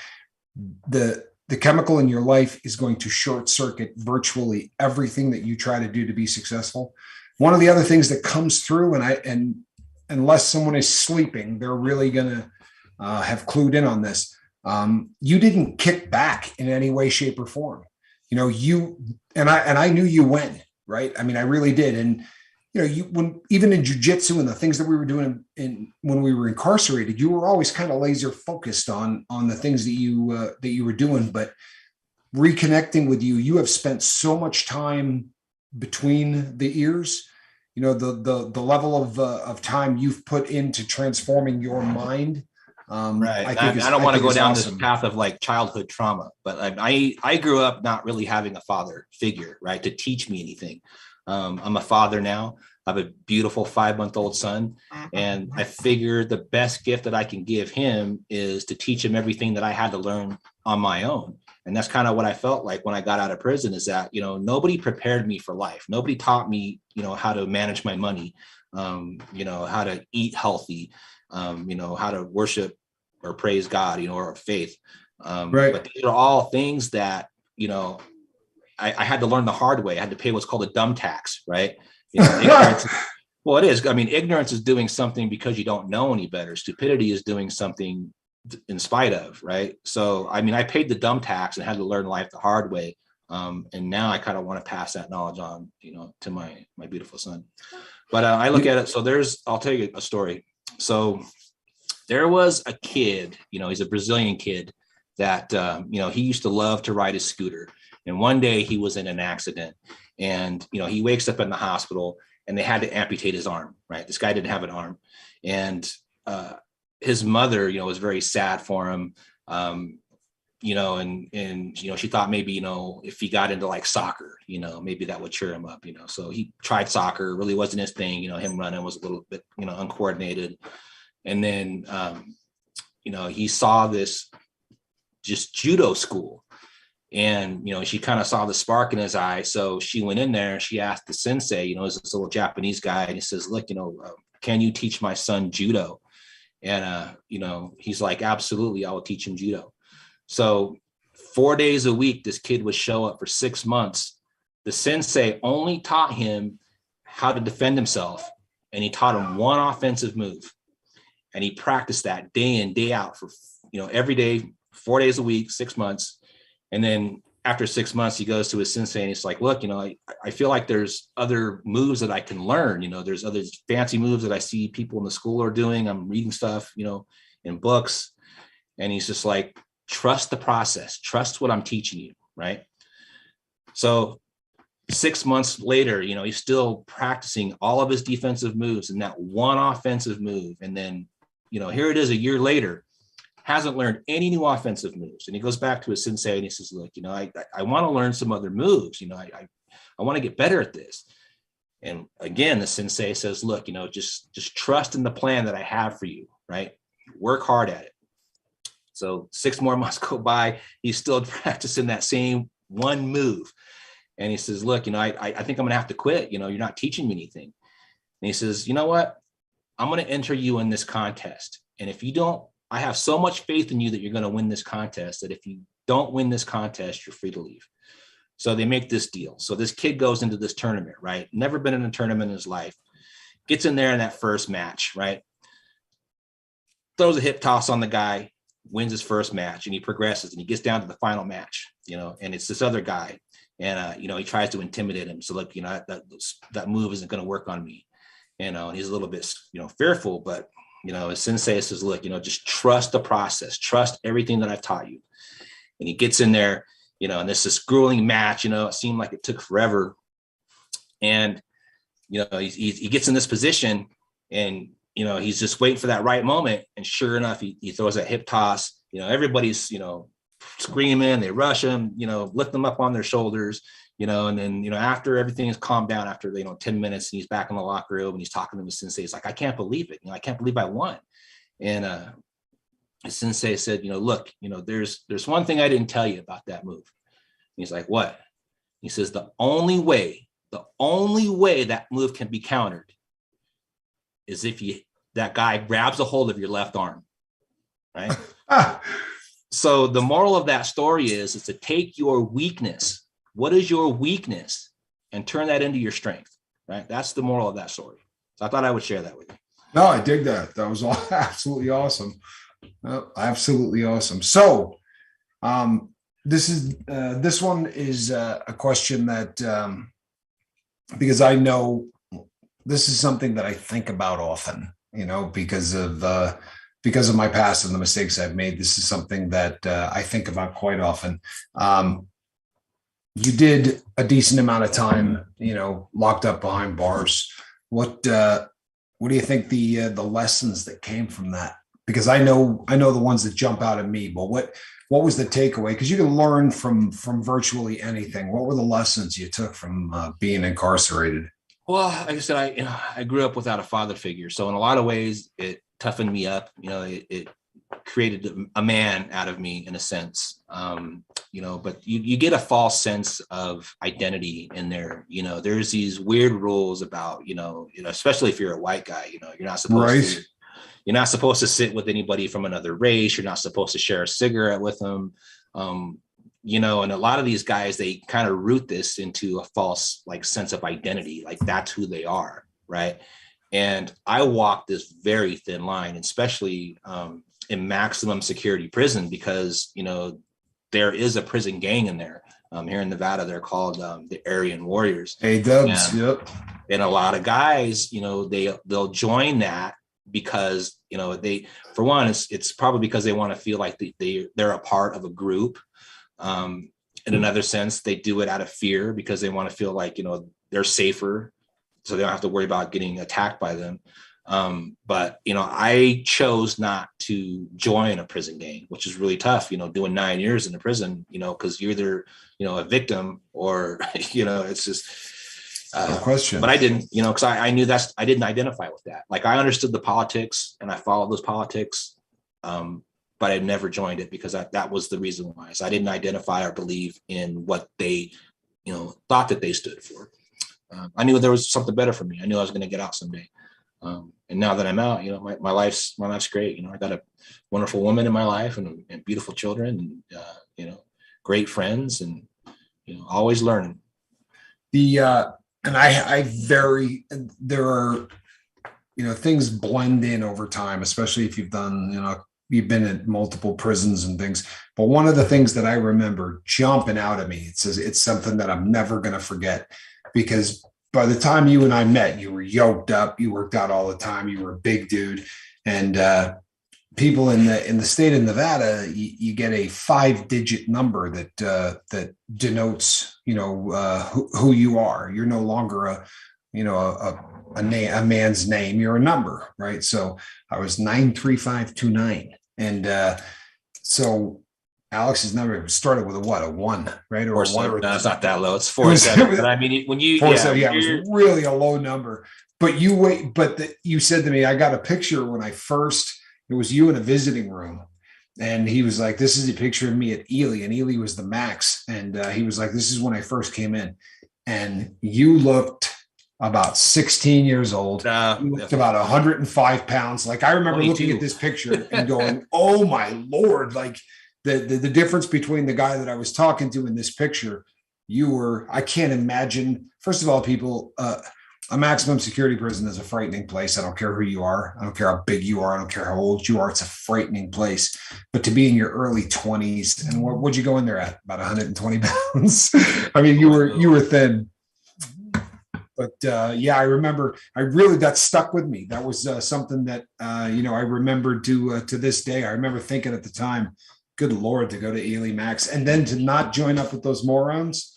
The chemical in your life is going to short circuit virtually everything that you try to do to be successful. One of the other things that comes through, and unless someone is sleeping, they're really going to have clued in on this. You didn't kick back in any way, shape, or form. I knew you when, right? I mean, I really did. And, when even in jujitsu and the things that we were doing when we were incarcerated, you were always kind of laser focused on the things that you were doing. But reconnecting with you have spent so much time between the ears. The level of time you've put into transforming your mind. Right. I don't want to go down this path of like childhood trauma, but I grew up not really having a father figure, right, to teach me anything. I'm a father now. I have a beautiful 5-month-old son. And I figured the best gift that I can give him is to teach him everything that I had to learn on my own. And that's kind of what I felt like when I got out of prison, is that, nobody prepared me for life. Nobody taught me, how to manage my money, how to eat healthy, how to worship or praise God, or faith. Right. But these are all things that, I had to learn the hard way. I had to pay what's called a dumb tax, right? Ignorance. Well, it is. I mean, ignorance is doing something because you don't know any better. Stupidity is doing something in spite of, right? So, I mean, I paid the dumb tax and had to learn life the hard way. And now I kind of want to pass that knowledge on, to my beautiful son. But I look at it. So I'll tell you a story. So there was a kid, he's a Brazilian kid that, he used to love to ride his scooter. And one day he was in an accident, and, he wakes up in the hospital and they had to amputate his arm, right? This guy didn't have an arm. And his mother, was very sad for him, and she thought maybe, if he got into like soccer, maybe that would cheer him up, So he tried soccer, really wasn't his thing, him running was a little bit, uncoordinated. And then, he saw this just judo school. And, she kind of saw the spark in his eye. So she went in there and she asked the sensei, is this little Japanese guy. And he says, look, can you teach my son judo? And, he's like, absolutely, I will teach him judo. So 4 days a week, this kid would show up for 6 months. The sensei only taught him how to defend himself. And he taught him one offensive move. And he practiced that day in, day out for, every day, 4 days a week, 6 months. And then after 6 months, he goes to his sensei and he's like, look, I feel like there's other moves that I can learn. There's other fancy moves that I see people in the school are doing. I'm reading stuff, in books. And he's just like, trust the process, trust what I'm teaching you. Right. So 6 months later, he's still practicing all of his defensive moves and that one offensive move. And then, here it is a year later, hasn't learned any new offensive moves. And he goes back to his sensei and he says, look, I want to learn some other moves. I want to get better at this. And again, the sensei says, look, just trust in the plan that I have for you, right? Work hard at it. So 6 more months go by. He's still practicing that same one move. And he says, look, I think I'm going to have to quit. You're not teaching me anything. And he says, you know what? I'm going to enter you in this contest. And if you don't, I have so much faith in you that you're going to win this contest, that if you don't win this contest, you're free to leave. So they make this deal. So this kid goes into this tournament, right? Never been in a tournament in his life, gets in there in that first match, right? Throws a hip toss on the guy, wins his first match, and he progresses and he gets down to the final match, and it's this other guy. And, he tries to intimidate him. So like, that move isn't going to work on me. And he's a little bit, fearful, but his sensei says, look, just trust the process, trust everything that I've taught you. And he gets in there, and this grueling match, it seemed like it took forever. And, he gets in this position and, he's just waiting for that right moment. And sure enough, he throws that hip toss, everybody's, screaming, they rush him, lift them up on their shoulders, and then, after everything is calmed down, after, 10 minutes, and he's back in the locker room and he's talking to his sensei. He's like, I can't believe it. I can't believe I won. And his sensei said, look, there's one thing I didn't tell you about that move. And he's like, what? He says, the only way that move can be countered is if that guy grabs a hold of your left arm. Right. So the moral of that story is to take your weakness. What is your weakness? And turn that into your strength, right? That's the moral of that story. So I thought I would share that with you. No, I dig that. That was absolutely awesome. Absolutely awesome. So this one is a question that, because I know this is something that I think about often, because of my past and the mistakes I've made. This is something that I think about quite often. You did a decent amount of time, locked up behind bars. What do you think the lessons that came from that? Because I know the ones that jump out at me, but what was the takeaway? Because you can learn from virtually anything. What were the lessons you took from being incarcerated? Well, like I said, I grew up without a father figure, so in a lot of ways, it toughened me up. It created a man out of me in a sense. But you get a false sense of identity in there. There's these weird rules about especially if you're a white guy. You're not supposed Right. to. You're not supposed to sit with anybody from another race. You're not supposed to share a cigarette with them. And a lot of these guys, they kind of root this into a false like sense of identity, like that's who they are, right? And I walk this very thin line, especially in maximum security prison, because there is a prison gang in there. Here in Nevada, they're called the Aryan Warriors. Hey, Dubs. Yep. And a lot of guys, they'll join that because for one, it's probably because they want to feel like they're a part of a group. In another sense, they do it out of fear because they want to feel like they're safer, so they don't have to worry about getting attacked by them. But I chose not to join a prison gang, which is really tough. Doing 9 years in the prison, because you're either a victim or it's just. No question. But I didn't, because I knew I didn't identify with that. Like I understood the politics and I followed those politics, but I never joined it because that was the reason why. So I didn't identify or believe in what they, thought that they stood for. I knew there was something better for me. I knew I was going to get out someday. And now that I'm out, my life's great. I got a wonderful woman in my life and beautiful children and, great friends and, always learning. And there are, things blend in over time, especially if you've done, you've been at multiple prisons and things. But one of the things that I remember jumping out at me, it's something that I'm never going to forget, because by the time you and I met, you were yoked up, you worked out all the time, you were a big dude. And people in the state of Nevada, you get a 5-digit number that denotes, who you are. You're no longer a man's name. You're a number, right? So I was 93529, and so Alex's number started with a 1, right? Or a 1. No, it's not that low. It's 47. But I mean, when you 47, it was really a low number. But you said to me, I got a picture when I first. It was you in a visiting room, and he was like, "This is a picture of me at Ely," and Ely was the max, and he was like, "This is when I first came in," and you looked about 16 years old. You looked about 105 pounds. Like I remember 22. Looking at this picture and going, "Oh my Lord!" Like the difference between the guy that I was talking to in this picture, I can't imagine. First of all, people. A maximum security prison is a frightening place. I don't care who you are. I don't care how big you are. I don't care how old you are. It's a frightening place. But to be in your early 20s, and what'd you go in there at? About 120 pounds. I mean, you were thin. But I remember. That stuck with me. That was something that I remembered to this day. I remember thinking at the time, "Good Lord, to go to Ely Max and then to not join up with those morons."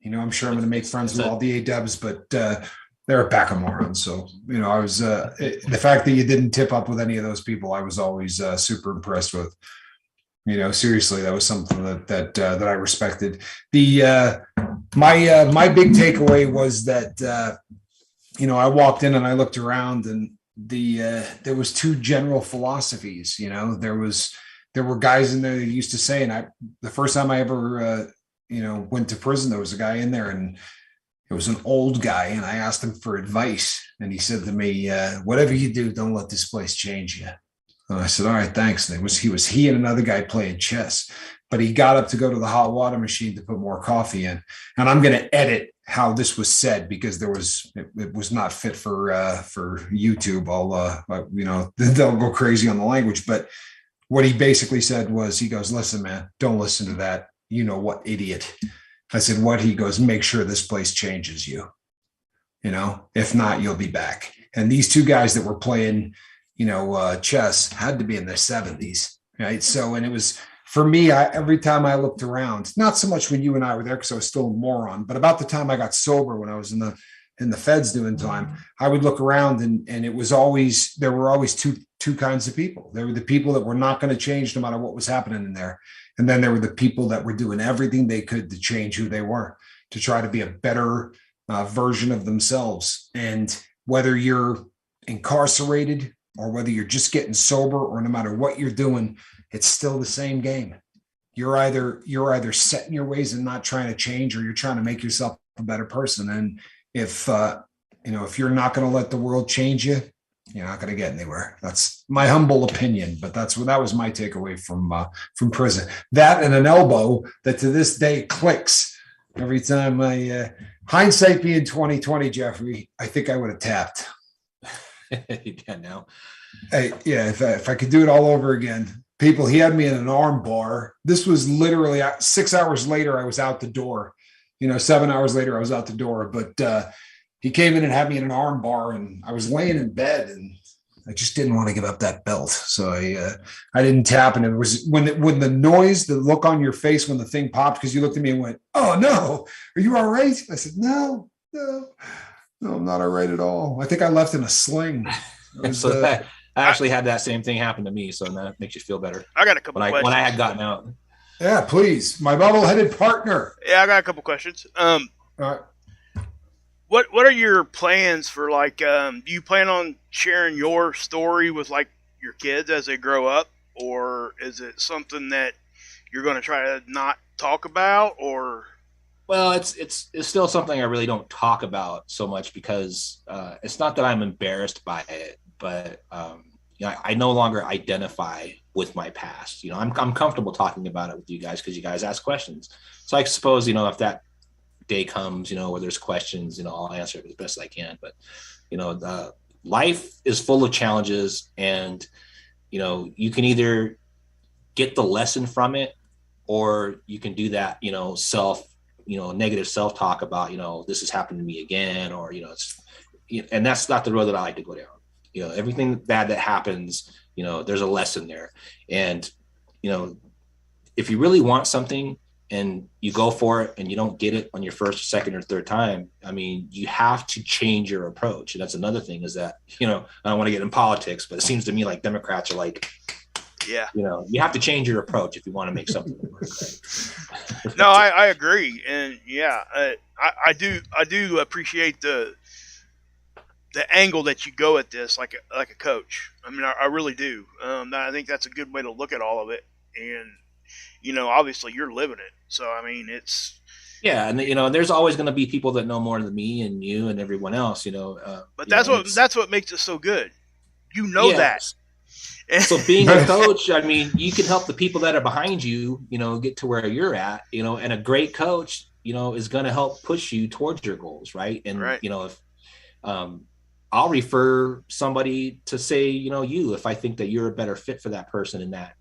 I'm sure I'm going to make friends with all the A-dubs, but. They're a pack of morons. So, I was the fact that you didn't tip up with any of those people, I was always super impressed with. Seriously, that was something that I respected. My big takeaway was that I walked in and I looked around, and there was 2 general philosophies. There were guys in there that used to say, and the first time I ever went to prison, there was a guy in there, and it was an old guy, and I asked him for advice, and he said to me, "Whatever you do, don't let this place change you." And I said, "All right, thanks." And he and another guy playing chess, but he got up to go to the hot water machine to put more coffee in. And I'm going to edit how this was said because it was not fit for YouTube. They'll go crazy on the language. But what he basically said was, he goes, "Listen, man, don't listen to that. You know what, idiot." I said, "What?" He goes, "Make sure this place changes you. If not, you'll be back." And these 2 guys that were playing, chess had to be in their 70s, right? So, and it was for me, every time I looked around, not so much when you and I were there because I was still a moron, but about the time I got sober when I was in the feds doing time, I would look around and there were always two kinds of people. There were the people that were not going to change no matter what was happening in there. And then there were the people that were doing everything they could to change who they were, to try to be a better version of themselves. And whether you're incarcerated or whether you're just getting sober, or no matter what you're doing, it's still the same game. You're either set in your ways and not trying to change, or you're trying to make yourself a better person. And if you're not going to let the world change you, you're not going to get anywhere. That's my humble opinion, but that was my takeaway from prison. That and an elbow that to this day clicks every time hindsight being 2020, Jeffrey, I think I would have tapped. Yeah, now. If I could do it all over again. People, he had me in an arm bar. This was literally 6 hours later, I was out the door. 7 hours later, I was out the door. But he came in and had me in an arm bar, and I was laying in bed, and I just didn't want to give up that belt. So I didn't tap. And it was when the noise, the look on your face when the thing popped, because you looked at me and went, "Oh no, are you all right?" I said, No, I'm not all right at all. I think I left in a sling. I actually had that same thing happen to me, so that makes you feel better. I got a couple questions. When I had gotten out. Yeah, please. My bubble-headed partner. Yeah, I got a couple questions. All right. What are your plans for, do you plan on sharing your story with, your kids as they grow up? Or is it something that you're going to try to not talk about, or? Well, it's still something I really don't talk about so much, because it's not that I'm embarrassed by it, but I no longer identify with my past. I'm comfortable talking about it with you guys because you guys ask questions. So I suppose, if that day comes, where there's questions, I'll answer it as best I can. But, life is full of challenges, and, you can either get the lesson from it, or you can do that, negative self-talk about, this has happened to me again, or, and that's not the road that I like to go down. Everything bad that happens, there's a lesson there. And, if you really want something and you go for it and you don't get it on your first, second, or third time, you have to change your approach. And that's another thing, is that, I don't want to get in politics, but it seems to me like Democrats are like, yeah, you have to change your approach if you want to make something work. Right? No, I agree. And yeah, I do appreciate the angle that you go at this, like a coach. I really do. I think that's a good way to look at all of it. And, obviously you're living it. So, it's. Yeah. And, there's always going to be people that know more than me and you and everyone else, but that's what makes it so good. That. So being a coach, you can help the people that are behind you, get to where you're at, and a great coach, is going to help push you towards your goals. Right. And, right. If, I'll refer somebody to say, if I think that you're a better fit for that person in that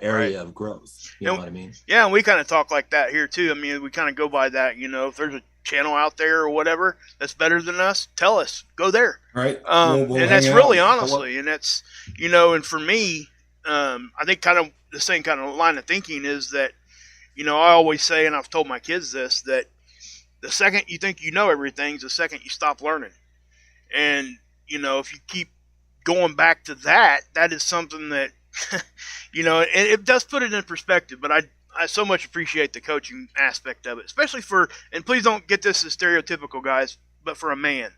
area of growth. You know what I mean? Yeah, and we kind of talk like that here too. We kind of go by that, if there's a channel out there or whatever that's better than us, tell us, go there. Right. We'll and that's really honestly, and that's, and for me, I think kind of the same kind of line of thinking is that, I always say, and I've told my kids this, that the second you think you know everything is the second you stop learning. And, if you keep going back to that is something that, it does put it in perspective. But I so much appreciate the coaching aspect of it, especially and please don't get this as stereotypical, guys, but for a man,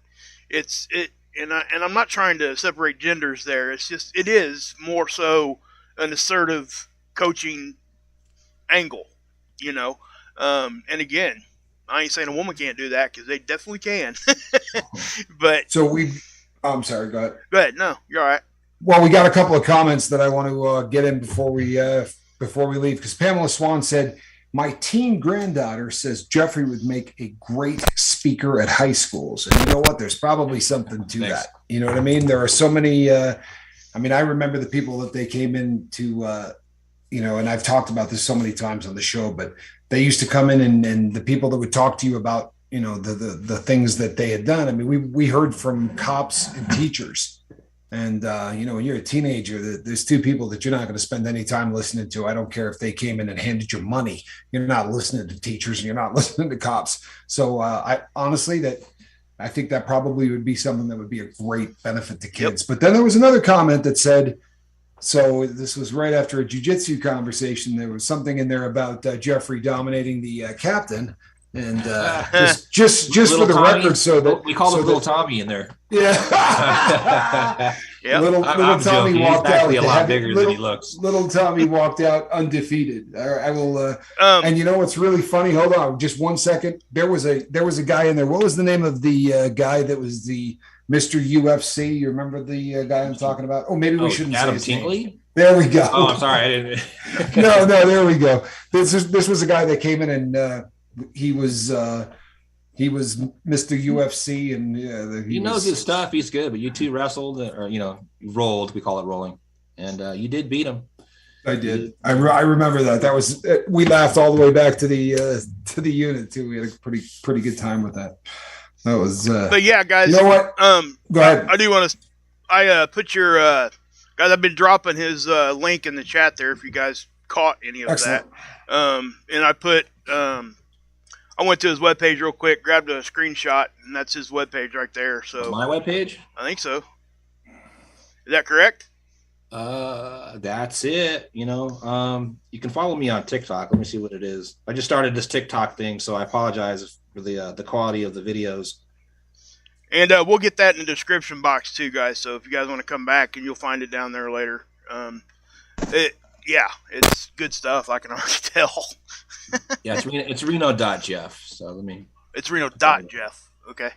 and I'm not trying to separate genders there. It's just, it is more so an assertive coaching angle, and again, I ain't saying a woman can't do that, because they definitely can. But so I'm sorry, go ahead. Go ahead. No, you're all right. Well, we got a couple of comments that I want to get in before we leave, because Pamela Swan said, my teen granddaughter says Jeffrey would make a great speaker at high schools. And you know what? There's probably something to that. You know what I mean? There are so many, I remember the people that they came in to, and I've talked about this so many times on the show, but they used to come in and the people that would talk to you about, the things that they had done. We heard from cops and teachers. And, when you're a teenager, there's two people that you're not going to spend any time listening to. I don't care if they came in and handed you money. You're not listening to teachers and you're not listening to cops. So I think that probably would be something that would be a great benefit to kids. Yep. But then there was another comment that said, so this was right after a jiu-jitsu conversation. There was something in there about Jeffrey dominating the captain. And just for the Tommy, record, so that we call him Little Tommy in there. Yeah. Yep. Little Tommy joking. walked He's actually out a lot bigger than he looks. Little Tommy walked out undefeated. I will. And you know what's really funny? Hold on, just 1 second. There was a guy in there. What was the name of the guy that was the Mr. UFC? You remember the guy I'm talking about? Oh, maybe we shouldn't Adam say his Tingley? name. There we go. Oh, I'm sorry, I didn't. No, there we go. This was a guy that came in and he was Mr. UFC, and he knows his stuff. He's good, but you two wrestled, or rolled. We call it rolling, and you did beat him. I did. I remember that. That was we laughed all the way back to the unit too. We had a pretty good time with that. That was. But yeah, guys. You know what? Go ahead. I do want to. I put your guys. I've been dropping his link in the chat there. If you guys caught any of Excellent. that, and I put. I went to his webpage real quick, grabbed a screenshot, and that's his webpage right there. So my webpage? I think so. Is that correct? That's it. You can follow me on TikTok. Let me see what it is. I just started this TikTok thing, so I apologize for the quality of the videos. And we'll get that in the description box too, guys. So if you guys want to come back, and you'll find it down there later. It's good stuff. I can already tell. Yeah, it's Reno.Jeff. So it's Reno.Jeff. Okay.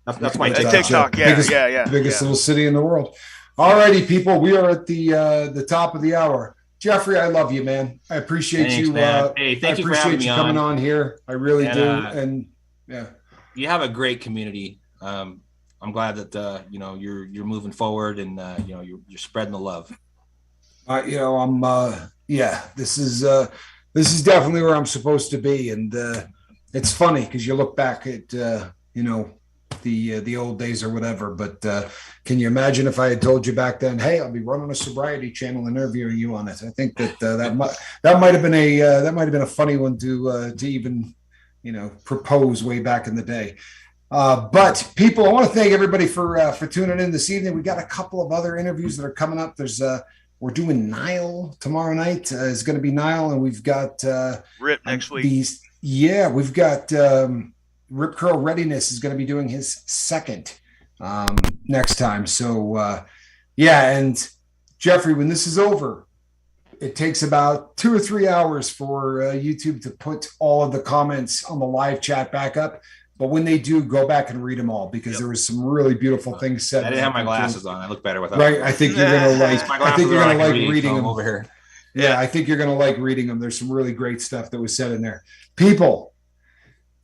That's my TikTok. Yeah, biggest little city in the world. All righty, people. We are at the top of the hour. Jeffrey, I love you, man. I appreciate you. Man. Hey, thank you for having me coming on here. I really do. And yeah, you have a great community. I'm glad that you're moving forward and you're spreading the love. This is definitely where I'm supposed to be, and it's funny because you look back at the old days or whatever. But can you imagine if I had told you back then, hey, I'll be running a sobriety channel, interviewing you on it? I think that that might have been a funny one to even propose way back in the day. But people, I want to thank everybody for tuning in this evening. We got a couple of other interviews that are coming up. We're doing Nile tomorrow night. Is going to be Nile, and we've got Rip next week. We've got Rip Curl Readiness is going to be doing his second next time. So and Jeffrey, when this is over, it takes about 2 or 3 hours for YouTube to put all of the comments on the live chat back up. But when they do, go back and read them all because there was some really beautiful things said. I didn't have my glasses on. I look better without. Right, I think you're gonna like reading them over here. Yeah, I think you're gonna like reading them. There's some really great stuff that was said in there. People,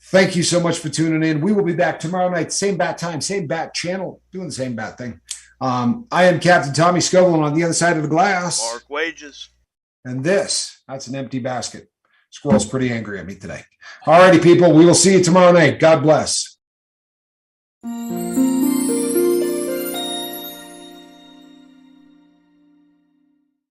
thank you so much for tuning in. We will be back tomorrow night, same bat time, same bat channel, doing the same bat thing. I am Captain Tommy Scovel, and on the other side of the glass, Mark Wages, and that's an empty basket. Squirrel's pretty angry at me today. All righty, people. We will see you tomorrow night. God bless.